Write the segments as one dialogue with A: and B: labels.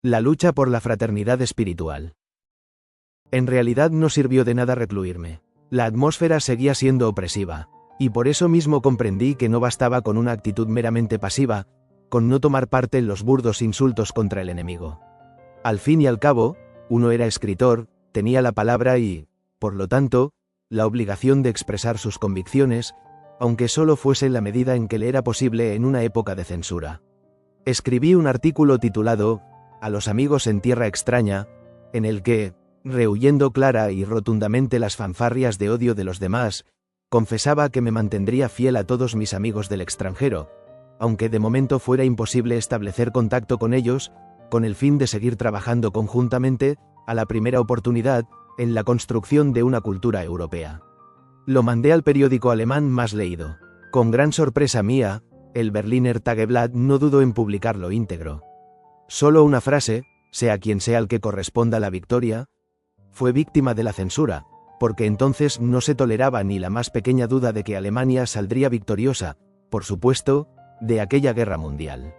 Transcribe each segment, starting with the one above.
A: La lucha por la fraternidad espiritual. En realidad no sirvió de nada recluirme. La atmósfera seguía siendo opresiva, y por eso mismo comprendí que no bastaba con una actitud meramente pasiva, con no tomar parte en los burdos insultos contra el enemigo. Al fin y al cabo, uno era escritor, tenía la palabra y, por lo tanto, la obligación de expresar sus convicciones, aunque solo fuese en la medida en que le era posible en una época de censura. Escribí un artículo titulado «A los amigos en tierra extraña», en el que, rehuyendo clara y rotundamente las fanfarrias de odio de los demás, confesaba que me mantendría fiel a todos mis amigos del extranjero, aunque de momento fuera imposible establecer contacto con ellos, con el fin de seguir trabajando conjuntamente, a la primera oportunidad, en la construcción de una cultura europea. Lo mandé al periódico alemán más leído. Con gran sorpresa mía, el Berliner Tageblatt no dudó en publicarlo íntegro. Solo una frase, sea quien sea el que corresponda la victoria, fue víctima de la censura, porque entonces no se toleraba ni la más pequeña duda de que Alemania saldría victoriosa, por supuesto, de aquella guerra mundial.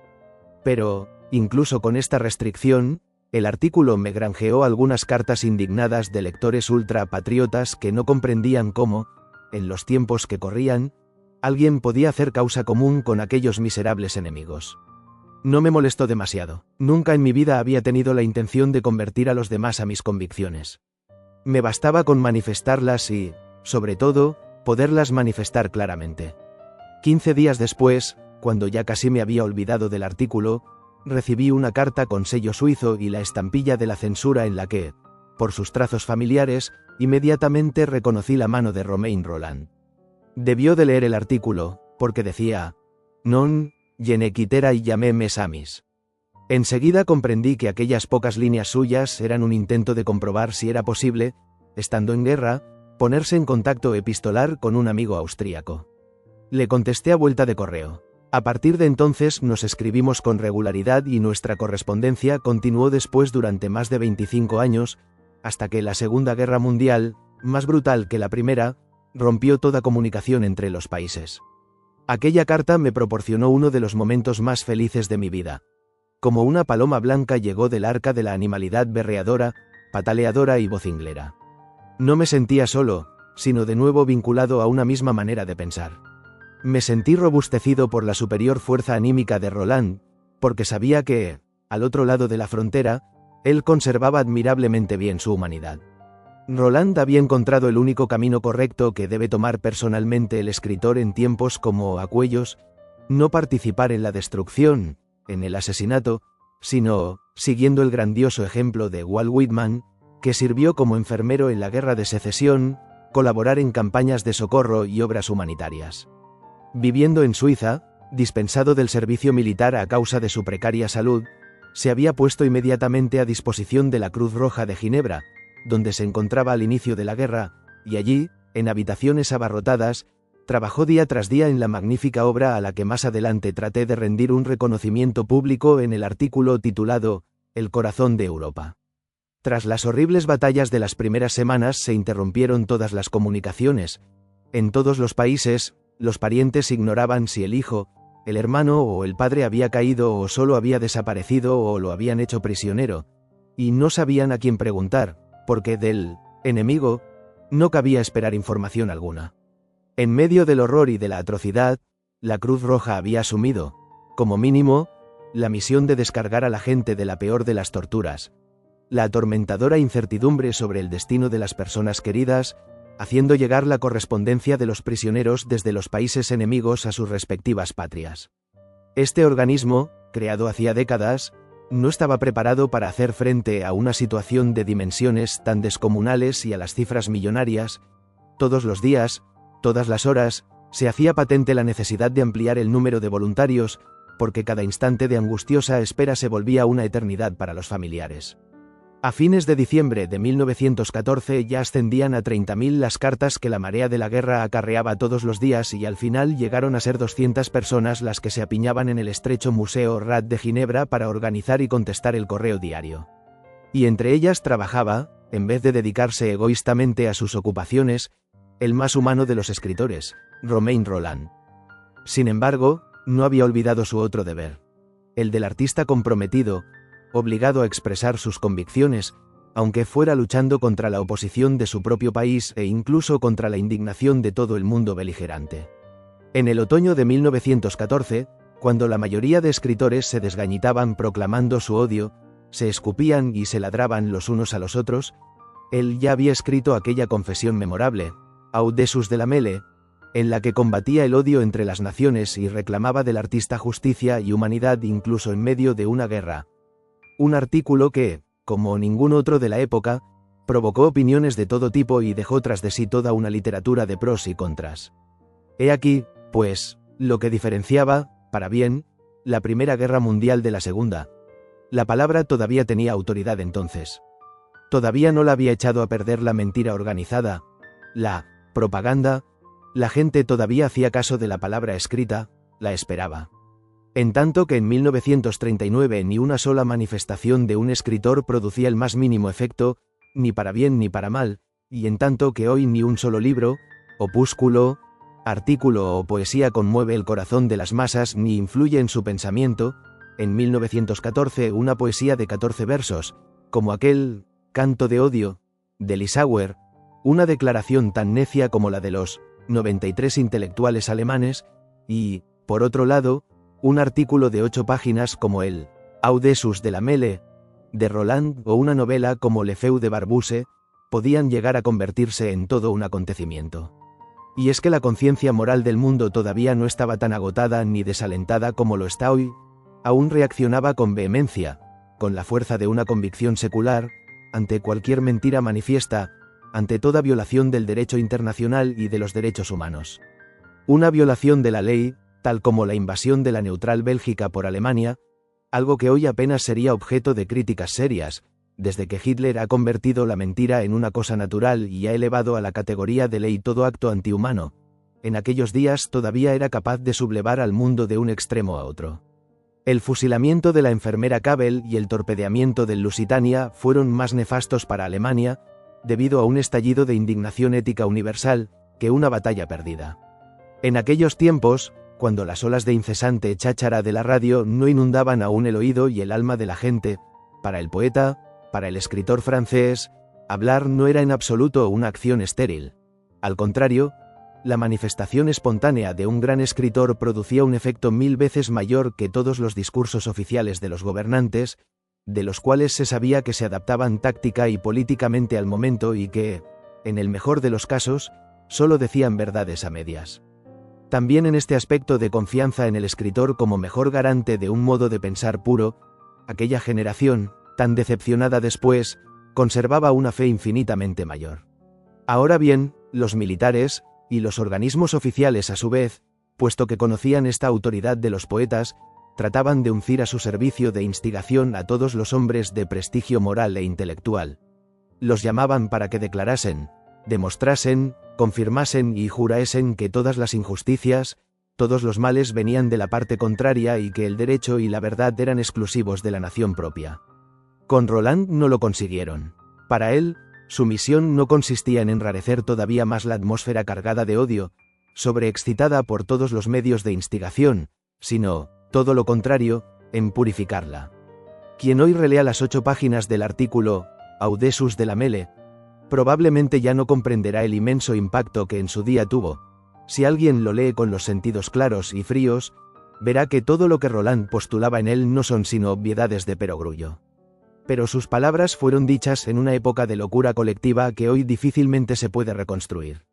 A: Pero, incluso con esta restricción, el artículo me granjeó algunas cartas indignadas de lectores ultrapatriotas que no comprendían cómo, en los tiempos que corrían, alguien podía hacer causa común con aquellos miserables enemigos. No me molestó demasiado. Nunca en mi vida había tenido la intención de convertir a los demás a mis convicciones. Me bastaba con manifestarlas y, sobre todo, poderlas manifestar claramente. 15 días después, cuando ya casi me había olvidado del artículo, recibí una carta con sello suizo y la estampilla de la censura en la que, por sus trazos familiares, inmediatamente reconocí la mano de Romain Rolland. Debió de leer el artículo, porque decía, «Non, je ne quitterai jamais mes amis». Enseguida comprendí que aquellas pocas líneas suyas eran un intento de comprobar si era posible, estando en guerra, ponerse en contacto epistolar con un amigo austríaco. Le contesté a vuelta de correo. A partir de entonces nos escribimos con regularidad y nuestra correspondencia continuó después durante más de 25 años, hasta que la Segunda Guerra Mundial, más brutal que la primera, rompió toda comunicación entre los países. Aquella carta me proporcionó uno de los momentos más felices de mi vida. Como una paloma blanca llegó del arca de la animalidad berreadora, pataleadora y vocinglera. No me sentía solo, sino de nuevo vinculado a una misma manera de pensar. Me sentí robustecido por la superior fuerza anímica de Rolland, porque sabía que, al otro lado de la frontera, él conservaba admirablemente bien su humanidad. Rolland había encontrado el único camino correcto que debe tomar personalmente el escritor en tiempos como aquellos, no participar en la destrucción, en el asesinato, sino, siguiendo el grandioso ejemplo de Walt Whitman, que sirvió como enfermero en la Guerra de Secesión, colaborar en campañas de socorro y obras humanitarias. Viviendo en Suiza, dispensado del servicio militar a causa de su precaria salud, se había puesto inmediatamente a disposición de la Cruz Roja de Ginebra, donde se encontraba al inicio de la guerra, y allí, en habitaciones abarrotadas, trabajó día tras día en la magnífica obra a la que más adelante traté de rendir un reconocimiento público en el artículo titulado «El corazón de Europa». Tras las horribles batallas de las primeras semanas se interrumpieron todas las comunicaciones. En todos los países, los parientes ignoraban si el hijo, el hermano o el padre había caído o solo había desaparecido o lo habían hecho prisionero, y no sabían a quién preguntar, porque del enemigo no cabía esperar información alguna. En medio del horror y de la atrocidad, la Cruz Roja había asumido, como mínimo, la misión de descargar a la gente de la peor de las torturas, la atormentadora incertidumbre sobre el destino de las personas queridas, haciendo llegar la correspondencia de los prisioneros desde los países enemigos a sus respectivas patrias. Este organismo, creado hacía décadas, no estaba preparado para hacer frente a una situación de dimensiones tan descomunales y a las cifras millonarias. Todos los días, todas las horas, se hacía patente la necesidad de ampliar el número de voluntarios, porque cada instante de angustiosa espera se volvía una eternidad para los familiares. A fines de diciembre de 1914 ya ascendían a 30.000 las cartas que la marea de la guerra acarreaba todos los días y al final llegaron a ser 200 personas las que se apiñaban en el estrecho Museo Rat de Ginebra para organizar y contestar el correo diario. Y entre ellas trabajaba, en vez de dedicarse egoístamente a sus ocupaciones, el más humano de los escritores, Romain Rolland. Sin embargo, no había olvidado su otro deber, el del artista comprometido, obligado a expresar sus convicciones, aunque fuera luchando contra la oposición de su propio país e incluso contra la indignación de todo el mundo beligerante. En el otoño de 1914, cuando la mayoría de escritores se desgañitaban proclamando su odio, se escupían y se ladraban los unos a los otros, él ya había escrito aquella confesión memorable, Audesus de la Mele, en la que combatía el odio entre las naciones y reclamaba del artista justicia y humanidad incluso en medio de una guerra. Un artículo que, como ningún otro de la época, provocó opiniones de todo tipo y dejó tras de sí toda una literatura de pros y contras. He aquí, pues, lo que diferenciaba, para bien, la Primera Guerra Mundial de la Segunda. La palabra todavía tenía autoridad entonces. Todavía no la había echado a perder la mentira organizada, la propaganda, la gente todavía hacía caso de la palabra escrita, la esperaba. En tanto que en 1939 ni una sola manifestación de un escritor producía el más mínimo efecto, ni para bien ni para mal, y en tanto que hoy ni un solo libro, opúsculo, artículo o poesía conmueve el corazón de las masas ni influye en su pensamiento, en 1914 una poesía de 14 versos, como aquel Canto de odio, de Lissauer, una declaración tan necia como la de los 93 intelectuales alemanes, y, por otro lado, un artículo de 8 páginas como el Audesus de la Mele, de Roland o una novela como Le Feu de Barbuse, podían llegar a convertirse en todo un acontecimiento. Y es que la conciencia moral del mundo todavía no estaba tan agotada ni desalentada como lo está hoy, aún reaccionaba con vehemencia, con la fuerza de una convicción secular, ante cualquier mentira manifiesta, ante toda violación del derecho internacional y de los derechos humanos. Una violación de la ley, tal como la invasión de la neutral Bélgica por Alemania, algo que hoy apenas sería objeto de críticas serias, desde que Hitler ha convertido la mentira en una cosa natural y ha elevado a la categoría de ley todo acto antihumano. En aquellos días todavía era capaz de sublevar al mundo de un extremo a otro. El fusilamiento de la enfermera Kabel y el torpedeamiento del Lusitania fueron más nefastos para Alemania, debido a un estallido de indignación ética universal, que una batalla perdida. En aquellos tiempos, cuando las olas de incesante cháchara de la radio no inundaban aún el oído y el alma de la gente, para el poeta, para el escritor francés, hablar no era en absoluto una acción estéril. Al contrario, la manifestación espontánea de un gran escritor producía un efecto 1000 veces mayor que todos los discursos oficiales de los gobernantes, de los cuales se sabía que se adaptaban táctica y políticamente al momento y que, en el mejor de los casos, solo decían verdades a medias. También en este aspecto de confianza en el escritor como mejor garante de un modo de pensar puro, aquella generación, tan decepcionada después, conservaba una fe infinitamente mayor. Ahora bien, los militares, y los organismos oficiales a su vez, puesto que conocían esta autoridad de los poetas, trataban de uncir a su servicio de instigación a todos los hombres de prestigio moral e intelectual. Los llamaban para que declarasen, demostrasen, confirmasen y jurasen que todas las injusticias, todos los males venían de la parte contraria y que el derecho y la verdad eran exclusivos de la nación propia. Con Roland no lo consiguieron. Para él, su misión no consistía en enrarecer todavía más la atmósfera cargada de odio, sobreexcitada por todos los medios de instigación, sino, todo lo contrario, en purificarla. Quien hoy relea las 8 páginas del artículo Audesus de la Mele, probablemente ya no comprenderá el inmenso impacto que en su día tuvo. Si alguien lo lee con los sentidos claros y fríos, verá que todo lo que Roland postulaba en él no son sino obviedades de perogrullo. Pero sus palabras fueron dichas en una época de locura colectiva que hoy difícilmente se puede reconstruir.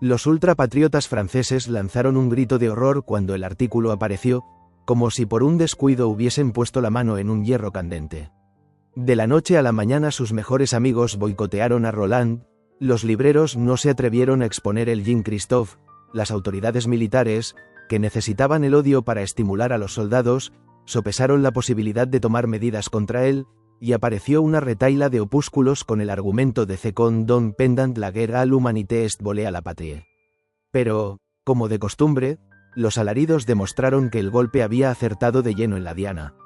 A: Los ultrapatriotas franceses lanzaron un grito de horror cuando el artículo apareció, como si por un descuido hubiesen puesto la mano en un hierro candente. De la noche a la mañana sus mejores amigos boicotearon a Roland, los libreros no se atrevieron a exponer el Jean Christophe, las autoridades militares, que necesitaban el odio para estimular a los soldados, sopesaron la posibilidad de tomar medidas contra él, y apareció una retahíla de opúsculos con el argumento de Second don pendant la guerre à l'humanité est volée à la patrie. Pero, como de costumbre, los alaridos demostraron que el golpe había acertado de lleno en la diana.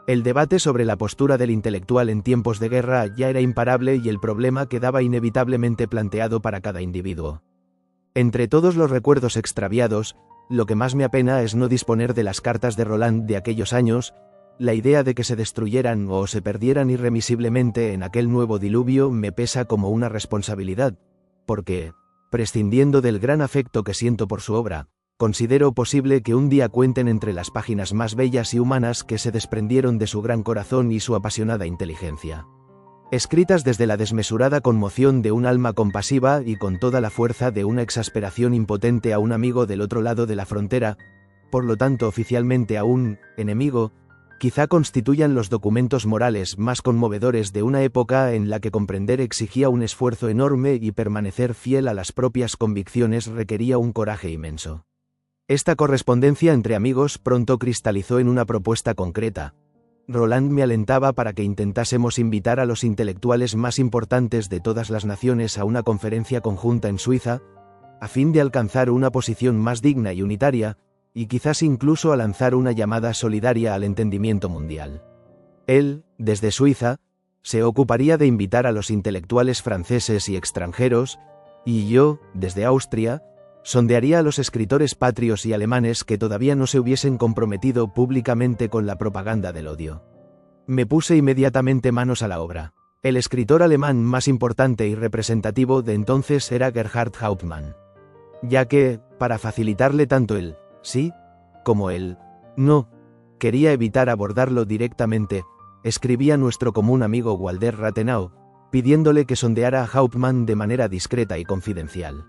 A: El debate sobre la postura del intelectual en tiempos de guerra ya era imparable y el problema quedaba inevitablemente planteado para cada individuo. Entre todos los recuerdos extraviados, lo que más me apena es no disponer de las cartas de Roland de aquellos años, la idea de que se destruyeran o se perdieran irremisiblemente en aquel nuevo diluvio me pesa como una responsabilidad, porque, prescindiendo del gran afecto que siento por su obra, considero posible que un día cuenten entre las páginas más bellas y humanas que se desprendieron de su gran corazón y su apasionada inteligencia. Escritas desde la desmesurada conmoción de un alma compasiva y con toda la fuerza de una exasperación impotente a un amigo del otro lado de la frontera, por lo tanto oficialmente a un enemigo, quizá constituyan los documentos morales más conmovedores de una época en la que comprender exigía un esfuerzo enorme y permanecer fiel a las propias convicciones requería un coraje inmenso. Esta correspondencia entre amigos pronto cristalizó en una propuesta concreta. Roland me alentaba para que intentásemos invitar a los intelectuales más importantes de todas las naciones a una conferencia conjunta en Suiza, a fin de alcanzar una posición más digna y unitaria, y quizás incluso a lanzar una llamada solidaria al entendimiento mundial. Él, desde Suiza, se ocuparía de invitar a los intelectuales franceses y extranjeros, y yo, desde Austria, sondearía a los escritores patrios y alemanes que todavía no se hubiesen comprometido públicamente con la propaganda del odio. Me puse inmediatamente manos a la obra. El escritor alemán más importante y representativo de entonces era Gerhard Hauptmann. Ya que, para facilitarle tanto el sí como el no, quería evitar abordarlo directamente, escribí a nuestro común amigo Walter Rathenau, pidiéndole que sondeara a Hauptmann de manera discreta y confidencial.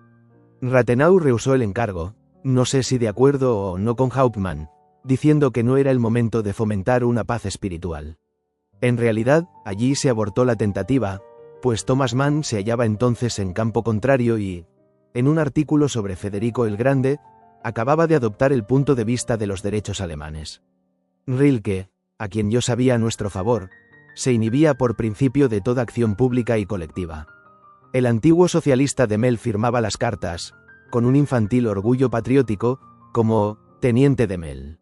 A: Rathenau rehusó el encargo, no sé si de acuerdo o no con Hauptmann, diciendo que no era el momento de fomentar una paz espiritual. En realidad, allí se abortó la tentativa, pues Thomas Mann se hallaba entonces en campo contrario y, en un artículo sobre Federico el Grande, acababa de adoptar el punto de vista de los derechos alemanes. Rilke, a quien yo sabía a nuestro favor, se inhibía por principio de toda acción pública y colectiva. El antiguo socialista de Mel firmaba las cartas, con un infantil orgullo patriótico, como Teniente de Mel.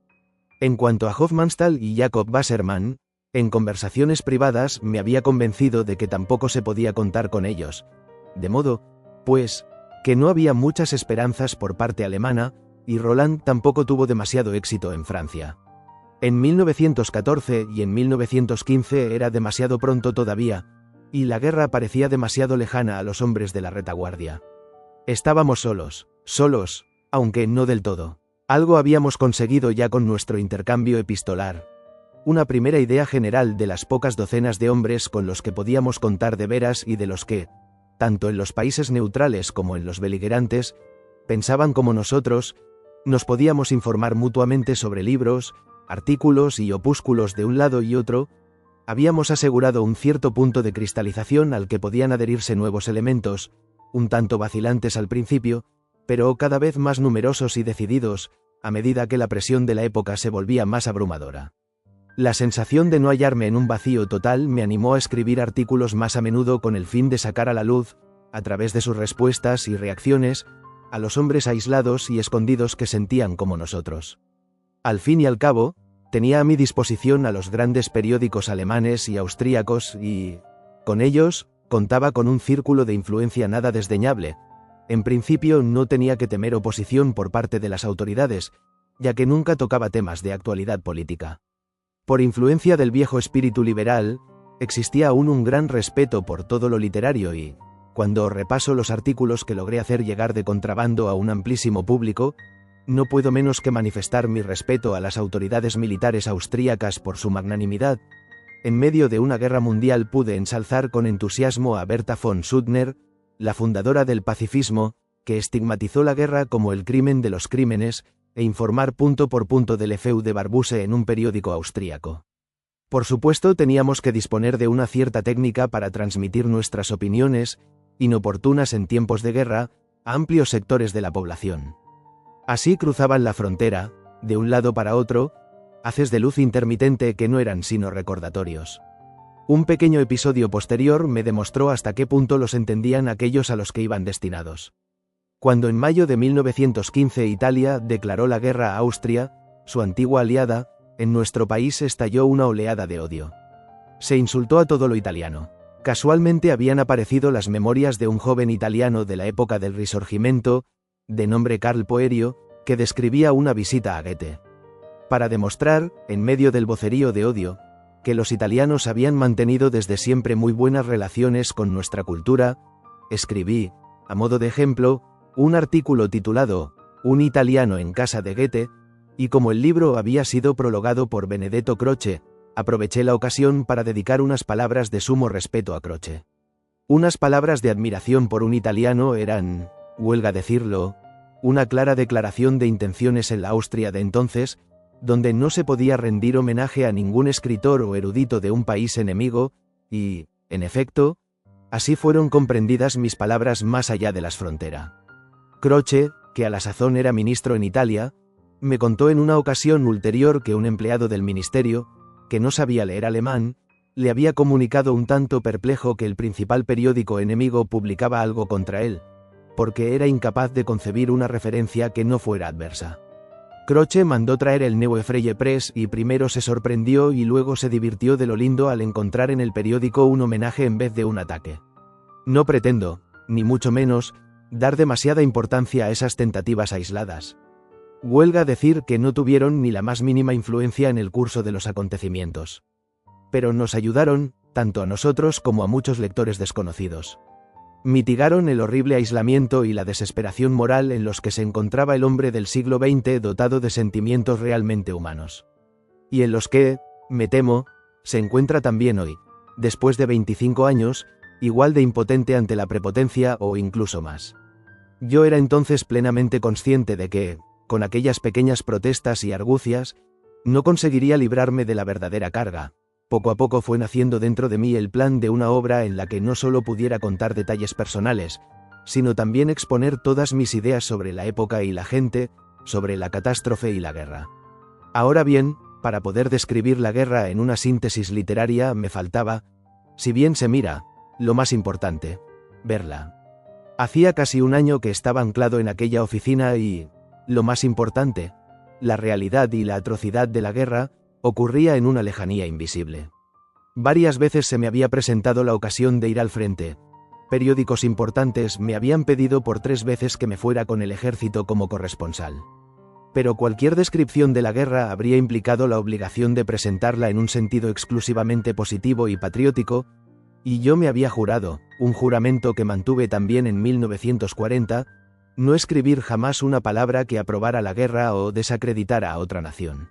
A: En cuanto a Hofmannsthal y Jacob Wassermann, en conversaciones privadas me había convencido de que tampoco se podía contar con ellos, de modo, pues, que no había muchas esperanzas por parte alemana, y Roland tampoco tuvo demasiado éxito en Francia. En 1914 y en 1915 era demasiado pronto todavía, y la guerra parecía demasiado lejana a los hombres de la retaguardia. Estábamos solos, aunque no del todo. Algo habíamos conseguido ya con nuestro intercambio epistolar. Una primera idea general de las pocas docenas de hombres con los que podíamos contar de veras y de los que, tanto en los países neutrales como en los beligerantes, pensaban como nosotros, nos podíamos informar mutuamente sobre libros, artículos y opúsculos de un lado y otro. Habíamos asegurado un cierto punto de cristalización al que podían adherirse nuevos elementos, un tanto vacilantes al principio, pero cada vez más numerosos y decididos, a medida que la presión de la época se volvía más abrumadora. La sensación de no hallarme en un vacío total me animó a escribir artículos más a menudo con el fin de sacar a la luz, a través de sus respuestas y reacciones, a los hombres aislados y escondidos que sentían como nosotros. Al fin y al cabo, tenía a mi disposición a los grandes periódicos alemanes y austríacos y, con ellos, contaba con un círculo de influencia nada desdeñable. En principio no tenía que temer oposición por parte de las autoridades, ya que nunca tocaba temas de actualidad política. Por influencia del viejo espíritu liberal, existía aún un gran respeto por todo lo literario y, cuando repaso los artículos que logré hacer llegar de contrabando a un amplísimo público, no puedo menos que manifestar mi respeto a las autoridades militares austríacas por su magnanimidad. En medio de una guerra mundial pude ensalzar con entusiasmo a Bertha von Suttner, la fundadora del pacifismo, que estigmatizó la guerra como el crimen de los crímenes, e informar punto por punto del Efeu de Barbuse en un periódico austríaco. Por supuesto teníamos que disponer de una cierta técnica para transmitir nuestras opiniones, inoportunas en tiempos de guerra, a amplios sectores de la población. Así cruzaban la frontera, de un lado para otro, haces de luz intermitente que no eran sino recordatorios. Un pequeño episodio posterior me demostró hasta qué punto los entendían aquellos a los que iban destinados. Cuando en mayo de 1915 Italia declaró la guerra a Austria, su antigua aliada, en nuestro país estalló una oleada de odio. Se insultó a todo lo italiano. Casualmente habían aparecido las memorias de un joven italiano de la época del Risorgimento, de nombre Carl Poerio, que describía una visita a Goethe. Para demostrar, en medio del vocerío de odio, que los italianos habían mantenido desde siempre muy buenas relaciones con nuestra cultura, escribí, a modo de ejemplo, un artículo titulado Un italiano en casa de Goethe, y como el libro había sido prologado por Benedetto Croce, aproveché la ocasión para dedicar unas palabras de sumo respeto a Croce. Unas palabras de admiración por un italiano eran, huelga decirlo, una clara declaración de intenciones en la Austria de entonces, donde no se podía rendir homenaje a ningún escritor o erudito de un país enemigo, y, en efecto, así fueron comprendidas mis palabras más allá de las fronteras. Croce, que a la sazón era ministro en Italia, me contó en una ocasión ulterior que un empleado del ministerio, que no sabía leer alemán, le había comunicado un tanto perplejo que el principal periódico enemigo publicaba algo contra él, porque era incapaz de concebir una referencia que no fuera adversa. Croce mandó traer el Neue Freie Press y primero se sorprendió y luego se divirtió de lo lindo al encontrar en el periódico un homenaje en vez de un ataque. No pretendo, ni mucho menos, dar demasiada importancia a esas tentativas aisladas. Huelga decir que no tuvieron ni la más mínima influencia en el curso de los acontecimientos. Pero nos ayudaron, tanto a nosotros como a muchos lectores desconocidos. Mitigaron el horrible aislamiento y la desesperación moral en los que se encontraba el hombre del siglo XX dotado de sentimientos realmente humanos. Y en los que, me temo, se encuentra también hoy, después de 25 años, igual de impotente ante la prepotencia o incluso más. Yo era entonces plenamente consciente de que, con aquellas pequeñas protestas y argucias, no conseguiría librarme de la verdadera carga. Poco a poco fue naciendo dentro de mí el plan de una obra en la que no solo pudiera contar detalles personales, sino también exponer todas mis ideas sobre la época y la gente, sobre la catástrofe y la guerra. Ahora bien, para poder describir la guerra en una síntesis literaria me faltaba, si bien se mira, lo más importante, verla. Hacía casi un año que estaba anclado en aquella oficina y, lo más importante, la realidad y la atrocidad de la guerra, ocurría en una lejanía invisible. Varias veces se me había presentado la ocasión de ir al frente. Periódicos importantes me habían pedido por 3 veces que me fuera con el ejército como corresponsal. Pero cualquier descripción de la guerra habría implicado la obligación de presentarla en un sentido exclusivamente positivo y patriótico, y yo me había jurado, un juramento que mantuve también en 1940, no escribir jamás una palabra que aprobara la guerra o desacreditara a otra nación.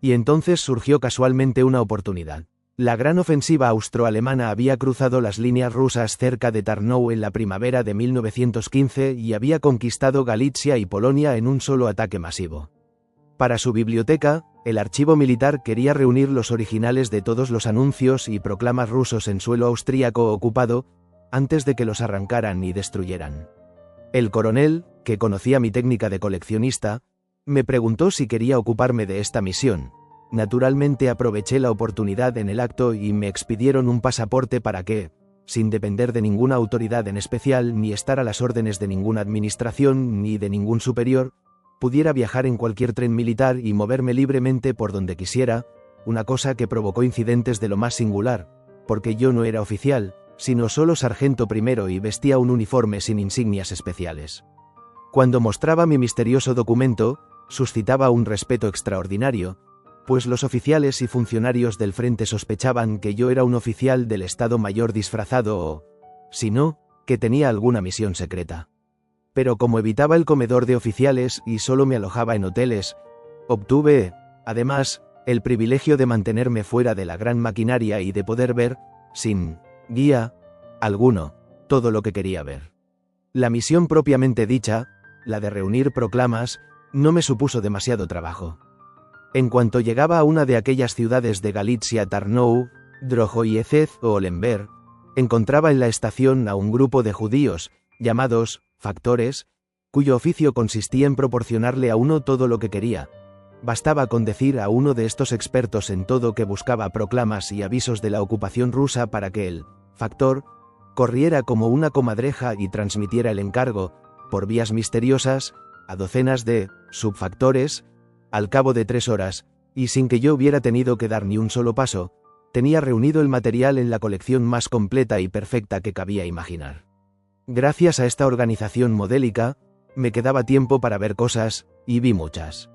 A: Y entonces surgió casualmente una oportunidad. La gran ofensiva austroalemana había cruzado las líneas rusas cerca de Tarnow en la primavera de 1915 y había conquistado Galitzia y Polonia en un solo ataque masivo. Para su biblioteca, el archivo militar quería reunir los originales de todos los anuncios y proclamas rusos en suelo austríaco ocupado, antes de que los arrancaran y destruyeran. El coronel, que conocía mi técnica de coleccionista, me preguntó si quería ocuparme de esta misión. Naturalmente aproveché la oportunidad en el acto y me expidieron un pasaporte para que, sin depender de ninguna autoridad en especial ni estar a las órdenes de ninguna administración ni de ningún superior, pudiera viajar en cualquier tren militar y moverme libremente por donde quisiera, una cosa que provocó incidentes de lo más singular, porque yo no era oficial, sino solo sargento primero y vestía un uniforme sin insignias especiales. Cuando mostraba mi misterioso documento, suscitaba un respeto extraordinario, pues los oficiales y funcionarios del frente sospechaban que yo era un oficial del Estado Mayor disfrazado o, si no, que tenía alguna misión secreta. Pero como evitaba el comedor de oficiales y solo me alojaba en hoteles, obtuve, además, el privilegio de mantenerme fuera de la gran maquinaria y de poder ver, sin guía alguno, todo lo que quería ver. La misión propiamente dicha, la de reunir proclamas, no me supuso demasiado trabajo. En cuanto llegaba a una de aquellas ciudades de Galitzia, Tarnow, Drohoyezhov o Olenberg, encontraba en la estación a un grupo de judíos, llamados factores, cuyo oficio consistía en proporcionarle a uno todo lo que quería. Bastaba con decir a uno de estos expertos en todo que buscaba proclamas y avisos de la ocupación rusa para que el factor corriera como una comadreja y transmitiera el encargo, por vías misteriosas, a docenas de subfactores. Al cabo de 3 horas, y sin que yo hubiera tenido que dar ni un solo paso, tenía reunido el material en la colección más completa y perfecta que cabía imaginar. Gracias a esta organización modélica, me quedaba tiempo para ver cosas, y vi muchas.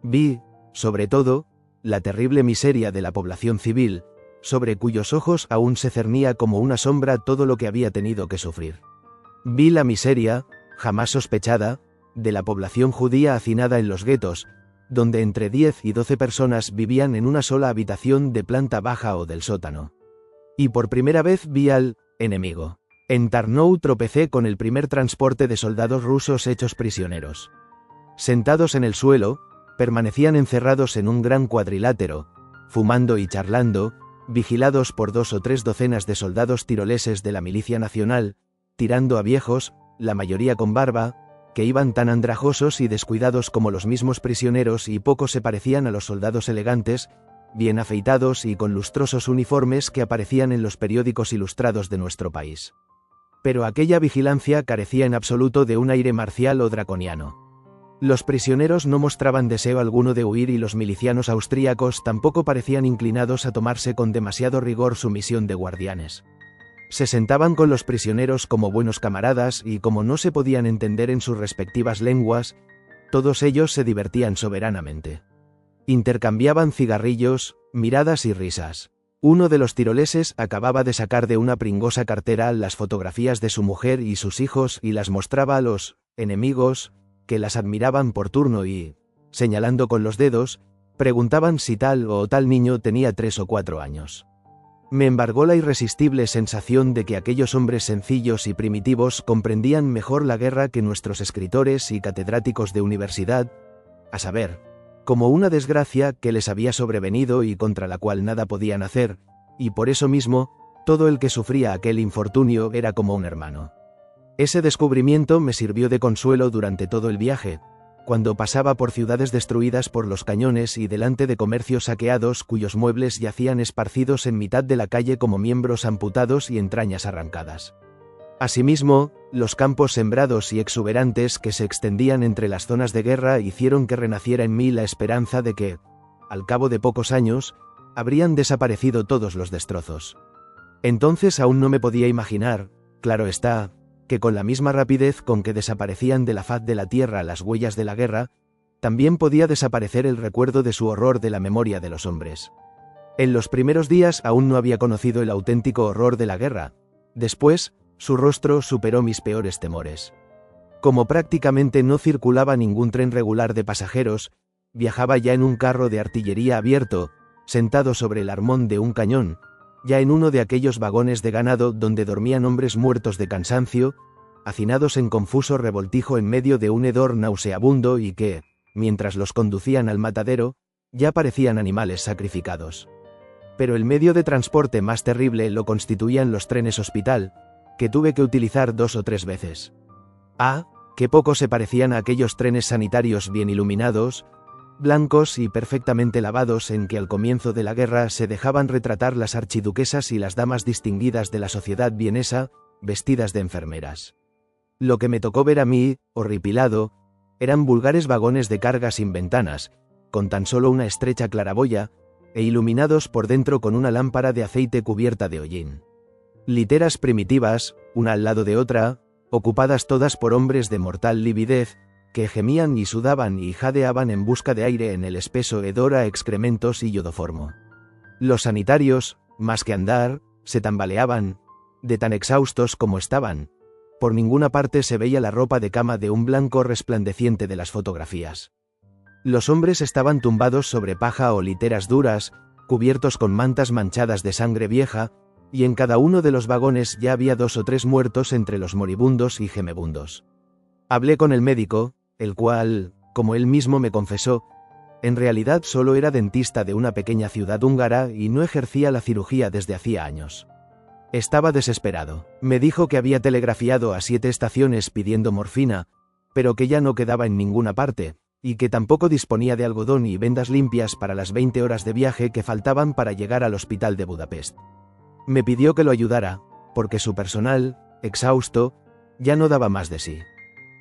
A: Vi, sobre todo, la terrible miseria de la población civil, sobre cuyos ojos aún se cernía como una sombra todo lo que había tenido que sufrir. Vi la miseria, jamás sospechada, de la población judía hacinada en los guetos, donde entre 10 y 12 personas vivían en una sola habitación de planta baja o del sótano. Y por primera vez vi al enemigo. En Tarnow tropecé con el primer transporte de soldados rusos hechos prisioneros. Sentados en el suelo, permanecían encerrados en un gran cuadrilátero, fumando y charlando, vigilados por 2 o 3 docenas de soldados tiroleses de la milicia nacional, tirando a viejos, la mayoría con barba, que iban tan andrajosos y descuidados como los mismos prisioneros y poco se parecían a los soldados elegantes, bien afeitados y con lustrosos uniformes que aparecían en los periódicos ilustrados de nuestro país. Pero aquella vigilancia carecía en absoluto de un aire marcial o draconiano. Los prisioneros no mostraban deseo alguno de huir y los milicianos austríacos tampoco parecían inclinados a tomarse con demasiado rigor su misión de guardianes. Se sentaban con los prisioneros como buenos camaradas y como no se podían entender en sus respectivas lenguas, todos ellos se divertían soberanamente. Intercambiaban cigarrillos, miradas y risas. Uno de los tiroleses acababa de sacar de una pringosa cartera las fotografías de su mujer y sus hijos y las mostraba a los enemigos, que las admiraban por turno y, señalando con los dedos, preguntaban si tal o tal niño tenía 3 o 4 años. Me embargó la irresistible sensación de que aquellos hombres sencillos y primitivos comprendían mejor la guerra que nuestros escritores y catedráticos de universidad, a saber, como una desgracia que les había sobrevenido y contra la cual nada podían hacer, y por eso mismo, todo el que sufría aquel infortunio era como un hermano. Ese descubrimiento me sirvió de consuelo durante todo el viaje, cuando pasaba por ciudades destruidas por los cañones y delante de comercios saqueados cuyos muebles yacían esparcidos en mitad de la calle como miembros amputados y entrañas arrancadas. Asimismo, los campos sembrados y exuberantes que se extendían entre las zonas de guerra hicieron que renaciera en mí la esperanza de que, al cabo de pocos años, habrían desaparecido todos los destrozos. Entonces aún no me podía imaginar, claro está, que con la misma rapidez con que desaparecían de la faz de la tierra las huellas de la guerra, también podía desaparecer el recuerdo de su horror de la memoria de los hombres. En los primeros días aún no había conocido el auténtico horror de la guerra. Después, su rostro superó mis peores temores. Como prácticamente no circulaba ningún tren regular de pasajeros, viajaba ya en un carro de artillería abierto, sentado sobre el armón de un cañón, ya en uno de aquellos vagones de ganado donde dormían hombres muertos de cansancio, hacinados en confuso revoltijo en medio de un hedor nauseabundo y que, mientras los conducían al matadero, ya parecían animales sacrificados. Pero el medio de transporte más terrible lo constituían los trenes hospital, que tuve que utilizar 2 o 3 veces. Qué poco se parecían a aquellos trenes sanitarios bien iluminados, blancos y perfectamente lavados en que al comienzo de la guerra se dejaban retratar las archiduquesas y las damas distinguidas de la sociedad vienesa, vestidas de enfermeras. Lo que me tocó ver a mí, horripilado, eran vulgares vagones de carga sin ventanas, con tan solo una estrecha claraboya, e iluminados por dentro con una lámpara de aceite cubierta de hollín. Literas primitivas, una al lado de otra, ocupadas todas por hombres de mortal lividez, que gemían y sudaban y jadeaban en busca de aire en el espeso hedor a excrementos y yodoformo. Los sanitarios, más que andar, se tambaleaban, de tan exhaustos como estaban. Por ninguna parte se veía la ropa de cama de un blanco resplandeciente de las fotografías. Los hombres estaban tumbados sobre paja o literas duras, cubiertos con mantas manchadas de sangre vieja, y en cada uno de los vagones ya había 2 o 3 muertos entre los moribundos y gemebundos. Hablé con el médico, el cual, como él mismo me confesó, en realidad solo era dentista de una pequeña ciudad húngara y no ejercía la cirugía desde hacía años. Estaba desesperado. Me dijo que había telegrafiado a 7 estaciones pidiendo morfina, pero que ya no quedaba en ninguna parte, y que tampoco disponía de algodón y vendas limpias para las 20 horas de viaje que faltaban para llegar al hospital de Budapest. Me pidió que lo ayudara, porque su personal, exhausto, ya no daba más de sí.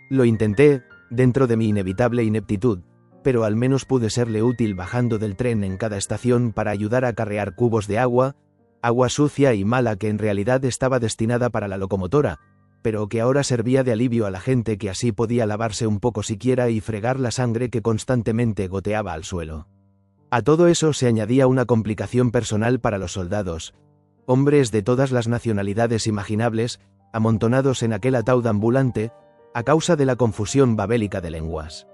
A: Lo intenté, dentro de mi inevitable ineptitud, pero al menos pude serle útil bajando del tren en cada estación para ayudar a carrear cubos de agua sucia y mala que en realidad estaba destinada para la locomotora, pero que ahora servía de alivio a la gente que así podía lavarse un poco siquiera y fregar la sangre que constantemente goteaba al suelo. A todo eso se añadía una complicación personal para los soldados, hombres de todas las nacionalidades imaginables, amontonados en aquel ataúd ambulante, a causa de la confusión babélica de lenguas.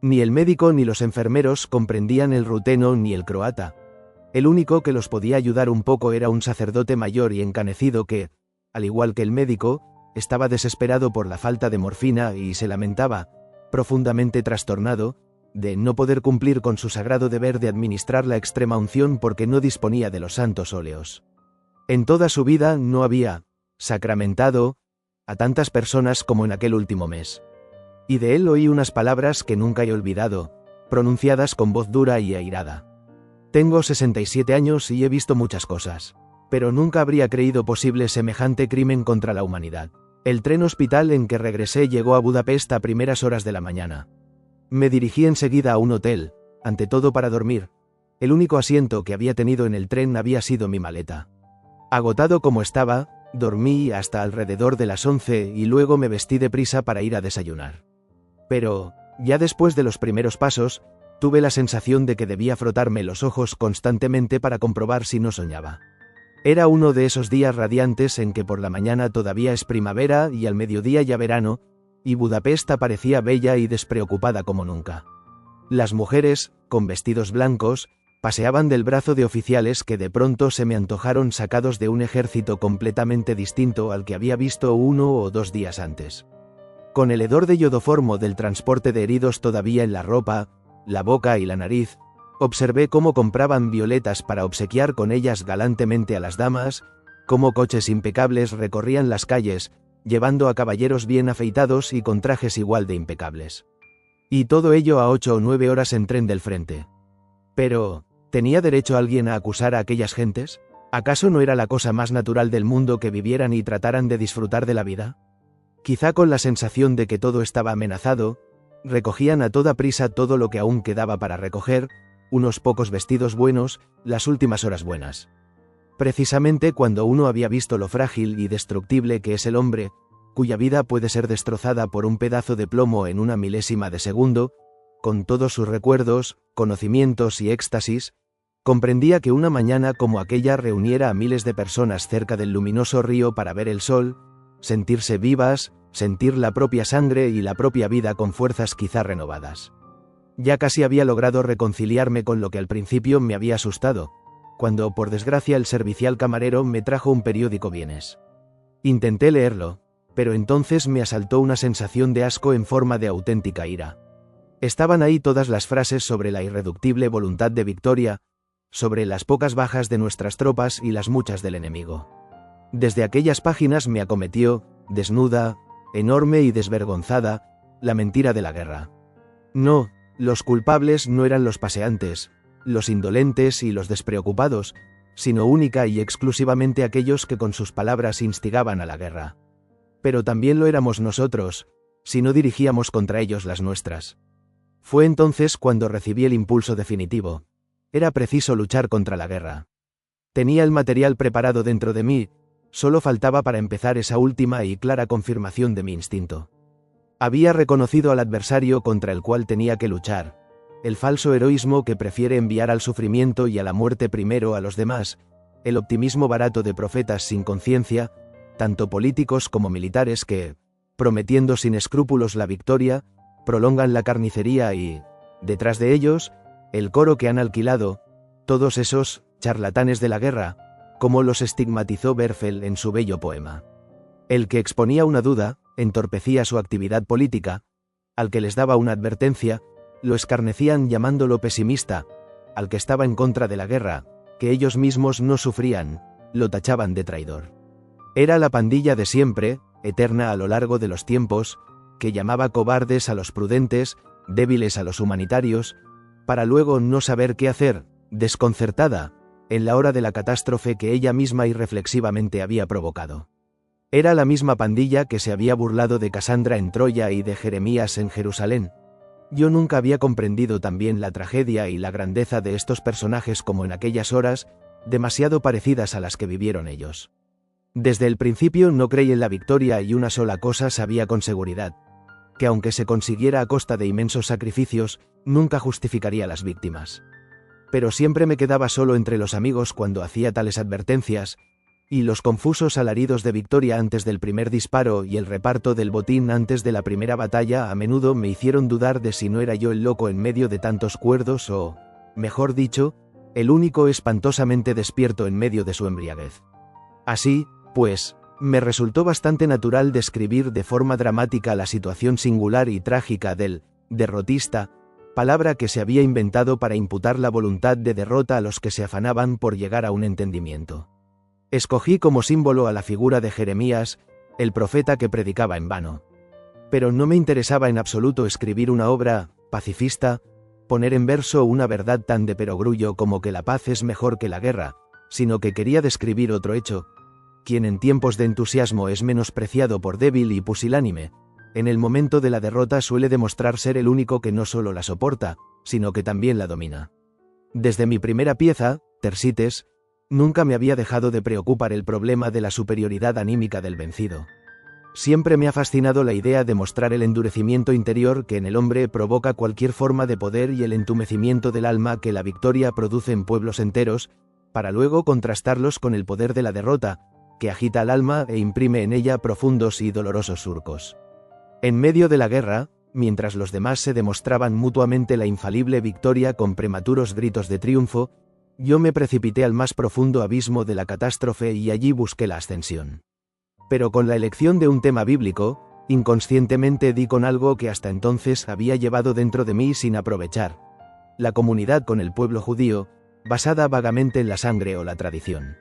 A: Ni el médico ni los enfermeros comprendían el ruteno ni el croata. El único que los podía ayudar un poco era un sacerdote mayor y encanecido que, al igual que el médico, estaba desesperado por la falta de morfina y se lamentaba, profundamente trastornado, de no poder cumplir con su sagrado deber de administrar la extrema unción porque no disponía de los santos óleos. En toda su vida no había sacramentado a tantas personas como en aquel último mes. Y de él oí unas palabras que nunca he olvidado, pronunciadas con voz dura y airada. Tengo 67 años y he visto muchas cosas, pero nunca habría creído posible semejante crimen contra la humanidad. El tren hospital en que regresé llegó a Budapest a primeras horas de la mañana. Me dirigí enseguida a un hotel, ante todo para dormir. El único asiento que había tenido en el tren había sido mi maleta. Agotado como estaba, dormí hasta alrededor de las 11 y luego me vestí deprisa para ir a desayunar. Pero, ya después de los primeros pasos, tuve la sensación de que debía frotarme los ojos constantemente para comprobar si no soñaba. Era uno de esos días radiantes en que por la mañana todavía es primavera y al mediodía ya verano, y Budapest aparecía bella y despreocupada como nunca. Las mujeres, con vestidos blancos, paseaban del brazo de oficiales que de pronto se me antojaron sacados de un ejército completamente distinto al que había visto 1 o 2 días antes. Con el hedor de iodoformo del transporte de heridos todavía en la ropa, la boca y la nariz, observé cómo compraban violetas para obsequiar con ellas galantemente a las damas, cómo coches impecables recorrían las calles, llevando a caballeros bien afeitados y con trajes igual de impecables. Y todo ello a 8 o 9 horas en tren del frente. Pero, ¿tenía derecho alguien a acusar a aquellas gentes? ¿Acaso no era la cosa más natural del mundo que vivieran y trataran de disfrutar de la vida? Quizá con la sensación de que todo estaba amenazado, recogían a toda prisa todo lo que aún quedaba para recoger, unos pocos vestidos buenos, las últimas horas buenas. Precisamente cuando uno había visto lo frágil y destructible que es el hombre, cuya vida puede ser destrozada por un pedazo de plomo en una milésima de segundo, con todos sus recuerdos, conocimientos y éxtasis, comprendía que una mañana como aquella reuniera a miles de personas cerca del luminoso río para ver el sol, sentirse vivas, sentir la propia sangre y la propia vida con fuerzas quizá renovadas. Ya casi había logrado reconciliarme con lo que al principio me había asustado, cuando por desgracia el servicial camarero me trajo un periódico vienes. Intenté leerlo, pero entonces me asaltó una sensación de asco en forma de auténtica ira. Estaban ahí todas las frases sobre la irreductible voluntad de victoria, sobre las pocas bajas de nuestras tropas y las muchas del enemigo. Desde aquellas páginas me acometió, desnuda, enorme y desvergonzada, la mentira de la guerra. No, los culpables no eran los paseantes, los indolentes y los despreocupados, sino única y exclusivamente aquellos que con sus palabras instigaban a la guerra. Pero también lo éramos nosotros, si no dirigíamos contra ellos las nuestras. Fue entonces cuando recibí el impulso definitivo. Era preciso luchar contra la guerra. Tenía el material preparado dentro de mí, solo faltaba para empezar esa última y clara confirmación de mi instinto. Había reconocido al adversario contra el cual tenía que luchar, el falso heroísmo que prefiere enviar al sufrimiento y a la muerte primero a los demás, el optimismo barato de profetas sin conciencia, tanto políticos como militares que, prometiendo sin escrúpulos la victoria, prolongan la carnicería y, detrás de ellos, el coro que han alquilado, todos esos charlatanes de la guerra, como los estigmatizó Berfel en su bello poema. El que exponía una duda, entorpecía su actividad política, al que les daba una advertencia, lo escarnecían llamándolo pesimista, al que estaba en contra de la guerra, que ellos mismos no sufrían, lo tachaban de traidor. Era la pandilla de siempre, eterna a lo largo de los tiempos, que llamaba cobardes a los prudentes, débiles a los humanitarios, para luego no saber qué hacer, desconcertada, en la hora de la catástrofe que ella misma irreflexivamente había provocado. Era la misma pandilla que se había burlado de Casandra en Troya y de Jeremías en Jerusalén. Yo nunca había comprendido tan bien la tragedia y la grandeza de estos personajes como en aquellas horas, demasiado parecidas a las que vivieron ellos. Desde el principio no creí en la victoria y una sola cosa sabía con seguridad, que aunque se consiguiera a costa de inmensos sacrificios, nunca justificaría las víctimas. pero siempre me quedaba solo entre los amigos cuando hacía tales advertencias, y los confusos alaridos de victoria antes del primer disparo y el reparto del botín antes de la primera batalla a menudo me hicieron dudar de si no era yo el loco en medio de tantos cuerdos o, mejor dicho, el único espantosamente despierto en medio de su embriaguez. Así, pues, me resultó bastante natural describir de forma dramática la situación singular y trágica del derrotista, palabra que se había inventado para imputar la voluntad de derrota a los que se afanaban por llegar a un entendimiento. Escogí como símbolo a la figura de Jeremías, el profeta que predicaba en vano. Pero no me interesaba en absoluto escribir una obra pacifista, poner en verso una verdad tan de perogrullo como que la paz es mejor que la guerra, sino que quería describir otro hecho. Quien en tiempos de entusiasmo es menospreciado por débil y pusilánime, en el momento de la derrota suele demostrar ser el único que no solo la soporta, sino que también la domina. Desde mi primera pieza, Thersites, nunca me había dejado de preocupar el problema de la superioridad anímica del vencido. Siempre me ha fascinado la idea de mostrar el endurecimiento interior que en el hombre provoca cualquier forma de poder y el entumecimiento del alma que la victoria produce en pueblos enteros, para luego contrastarlos con el poder de la derrota, que agita al alma e imprime en ella profundos y dolorosos surcos. En medio de la guerra, mientras los demás se demostraban mutuamente la infalible victoria con prematuros gritos de triunfo, yo me precipité al más profundo abismo de la catástrofe y allí busqué la ascensión. Pero con la elección de un tema bíblico, inconscientemente di con algo que hasta entonces había llevado dentro de mí sin aprovechar: la comunidad con el pueblo judío, basada vagamente en la sangre o la tradición.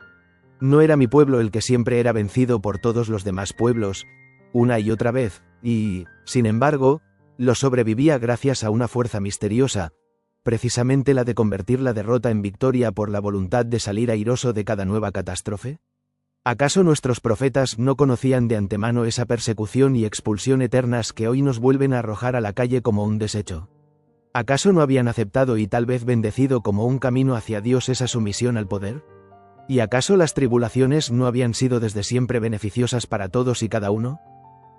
A: No era mi pueblo el que siempre era vencido por todos los demás pueblos, una y otra vez, y, sin embargo, lo sobrevivía gracias a una fuerza misteriosa, precisamente la de convertir la derrota en victoria por la voluntad de salir airoso de cada nueva catástrofe. ¿Acaso nuestros profetas no conocían de antemano esa persecución y expulsión eternas que hoy nos vuelven a arrojar a la calle como un desecho? ¿Acaso no habían aceptado y tal vez bendecido como un camino hacia Dios esa sumisión al poder? ¿Y acaso las tribulaciones no habían sido desde siempre beneficiosas para todos y cada uno?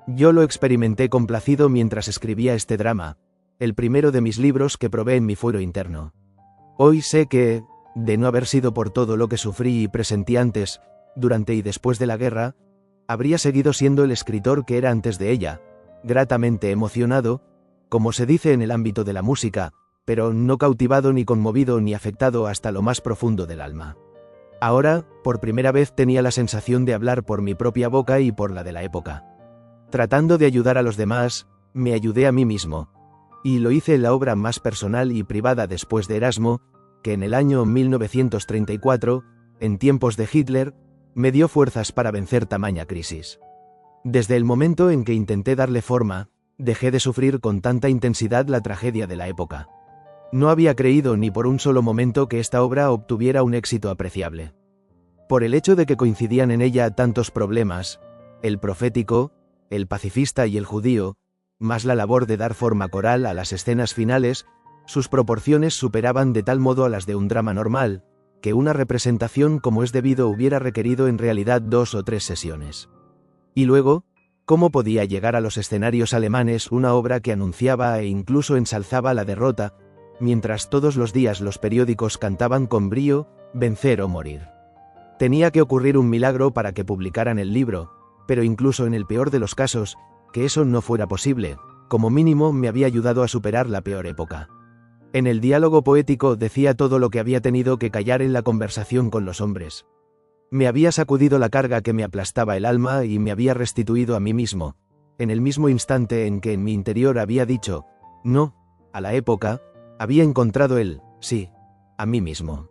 A: Yo lo experimenté complacido mientras escribía este drama, el primero de mis libros que probé en mi fuero interno. Hoy sé que, de no haber sido por todo lo que sufrí y presentí antes, durante y después de la guerra, habría seguido siendo el escritor que era antes de ella, gratamente emocionado, como se dice en el ámbito de la música, pero no cautivado ni conmovido ni afectado hasta lo más profundo del alma. Ahora, por primera vez tenía la sensación de hablar por mi propia boca y por la de la época. Tratando de ayudar a los demás, me ayudé a mí mismo, y lo hice en la obra más personal y privada después de Erasmo, que en el año 1934, en tiempos de Hitler, me dio fuerzas para vencer tamaña crisis. Desde el momento en que intenté darle forma, dejé de sufrir con tanta intensidad la tragedia de la época. No había creído ni por un solo momento que esta obra obtuviera un éxito apreciable. Por el hecho de que coincidían en ella tantos problemas, el profético, el pacifista y el judío, más la labor de dar forma coral a las escenas finales, sus proporciones superaban de tal modo a las de un drama normal, que una representación como es debido hubiera requerido en realidad 2 o 3 sesiones. Y luego, ¿cómo podía llegar a los escenarios alemanes una obra que anunciaba e incluso ensalzaba la derrota, mientras todos los días los periódicos cantaban con brío, vencer o morir? Tenía que ocurrir un milagro para que publicaran el libro, pero incluso en el peor de los casos, que eso no fuera posible, como mínimo me había ayudado a superar la peor época. En el diálogo poético decía todo lo que había tenido que callar en la conversación con los hombres. Me había sacudido la carga que me aplastaba el alma y me había restituido a mí mismo, en el mismo instante en que en mi interior había dicho, no, a la época, había encontrado el sí, a mí mismo.